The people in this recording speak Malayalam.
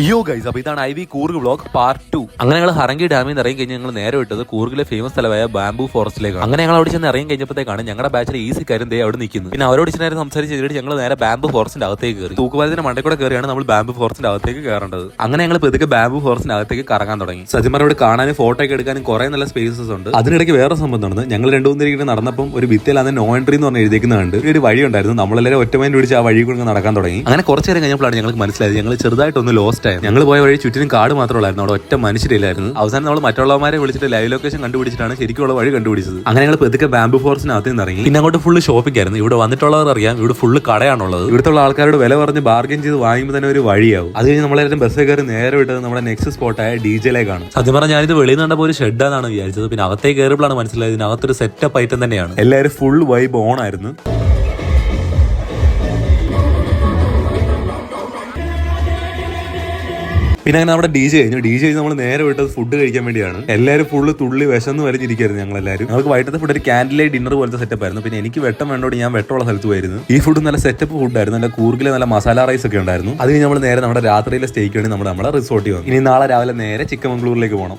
യോ ഗൈസ്, അപ്പോൾ ഇതാണ് I V Coorg vlog part 2. അങ്ങനെ ഞങ്ങൾ ഹറങ്കി ഡാമിൽ നിന്ന് ഇറങ്ങി കഴിഞ്ഞ് ഞങ്ങൾ നേരെ വിട്ടത് കൂർഗിലെ ഫേമസ് സ്ഥലമായ ബാംബു ഫോറസ്റ്റിലേക്കാണ്. അങ്ങനെ ഞങ്ങൾ അവിടെ ചെന്ന് ഇറങ്ങി കഴിഞ്ഞപ്പോഴത്തേക്കാണ് ഞങ്ങളുടെ ബാച്ചിലെ ഈസി കാര്യം ദേ അവിടെ നിൽക്കുന്നത്. പിന്നെ അവരോട് ചെന്ന് സംസാരിച്ച് ചെയ്തിട്ട് ഞങ്ങൾ നേരെ ബാംബു ഫോറസ്റ്റിന്റെ അകത്തേക്ക് കയറി. തൂക്കുപാലത്തിന്റെ മണ്ടയിൽ കൂടെ കയറിയാണ് നമ്മൾ ബാംബു ഫോറസ്റ്റിന്റെ അകത്തേക്ക് കയറേണ്ടത്. അങ്ങനെ ഞങ്ങൾ പതുക്കെ ബാംബു ഫോറസ്റ്റിന്റെ അകത്തേക്ക് കറങ്ങാൻ തുടങ്ങി. സജിമാരോട് കാണാനും ഫോട്ടോ ഒക്കെ എടുക്കാനും കുറെ നല്ല സ്പേസസ് ഉണ്ട്. അതിനിടയ്ക്ക് വേറെ സംഭവം നടന്നു. ഞങ്ങൾ രണ്ടു മൂന്ന് രീതിയിൽ നടന്നപ്പോൾ ഒരു ഭിത്തിയിൽ അന്ന് നോ എൻട്രി എന്ന് പറഞ്ഞ് എഴുതിക്കുന്നുണ്ട്. ഒരു വഴി ഉണ്ടായിരുന്നു. നമ്മളെല്ലാവരും ഒറ്റമൈൻഡ് പിടിച്ച് ആ വഴി കൊണ്ട് നടക്കാൻ തുടങ്ങി. അങ്ങനെ കുറച്ച് നേരം കഴിഞ്ഞപ്പോഴാണ് ഞങ്ങൾക്ക് മനസ്സിലായത് ഞങ്ങൾ ചെറുതായിട്ടൊന്ന് ലോസ്റ്റ് ആയിരുന്നു. ഞങ്ങൾ പോയ വഴി ചുറ്റിനും കാട് മാത്രമല്ലായിരുന്നു, അവിടെ ഒറ്റ മനുഷ്യരില്ലായിരുന്നു. അവസാനം നമ്മൾ മറ്റുള്ളവരെ വിളിച്ചിട്ട് ലൈവ് ലൊക്കേഷൻ കണ്ടുപിടിച്ചിട്ടാണ് ശരിക്കുള്ള വഴി കണ്ടുപിടിച്ചത്. അങ്ങനെ ഞങ്ങൾ പതുക്കെ ബാംബു ഫോറസ്റ്റിനകത്ത് നിന്ന് ഇറങ്ങി. പിന്നെ അങ്ങോട്ട് ഫുള്ള് ഷോപ്പിംഗ് ആയിരുന്നു. ഇവിടെ വന്നിട്ടുള്ളവർ അറിയാം, ഇവിടെ ഫുള്ള് കടയാണുള്ളത്. ഇവിടുത്തെ ആൾക്കാരോട് വില പറഞ്ഞ് ബാർഗൻ ചെയ്ത് വാങ്ങുമ്പോൾ തന്നെ ഒരു വഴിയാവും. അത് കഴിഞ്ഞ് നമ്മളെല്ലാവരും ബസ് കയറി നേരെ വിട്ടത് നമ്മുടെ നെക്സ്റ്റ് സ്പോട്ടായ ഡിജയിലേക്കാണ്. സത്യം പറഞ്ഞാൽ ഞാനിത് വെളിയിൽ കണ്ടപ്പോൾ ഒരു ഷെഡാണെന്ന് വിചാരിച്ചത്. പിന്നെ അകത്തേക്ക് കയറിയപ്പോഴാണ് മനസ്സിലായത് ഇതിനകത്തൊരു സെറ്റപ്പ് ഐറ്റം തന്നെയാണ്. എല്ലാവരും ഫുൾ വൈബ് ഓൺ ആയിരുന്നു. പിന്നെ അങ്ങനെ നമ്മുടെ ഡി ജെ കഴിഞ്ഞ് നമ്മൾ നേരെ വിട്ടത് ഫുഡ് കഴിക്കാൻ വേണ്ടിയാണ്. എല്ലാവരും ഫുള്ള് തുള്ളി വിശന്ന് വരഞ്ഞിരിക്കുകയായിരുന്നു. ഞങ്ങളെല്ലാവരും ഞങ്ങൾക്ക് വൈകിട്ടത്തെ ഫുഡ് ഒരു ക്യാൻഡിൽ ലൈറ്റ് ഡിന്നർ പോലത്തെ സെറ്റപ്പ് ആയിരുന്നു. പിന്നെ എനിക്ക് വെട്ടം വേണ്ടോട് ഞാൻ വെട്ടമുള്ള സ്ഥലത്ത് പോയിരുന്നു. ഈ ഫുഡ് നല്ല സെറ്റപ്പ് ഫുഡായിരുന്നു. നല്ല കൂർഗിലെ നല്ല മസാല റൈസ് ഒക്കെ ഉണ്ടായിരുന്നു. അത് കഴിഞ്ഞ് നമ്മൾ നേരെ നമ്മുടെ രാത്രിയിലെ സ്റ്റേക്ക് വേണ്ടി നമ്മളെ റിസോർട്ടിൽ വന്നു. ഇനി നാളെ രാവിലെ നേരെ ചിക്കമംഗ്ലൂരിലേക്ക് പോകണം.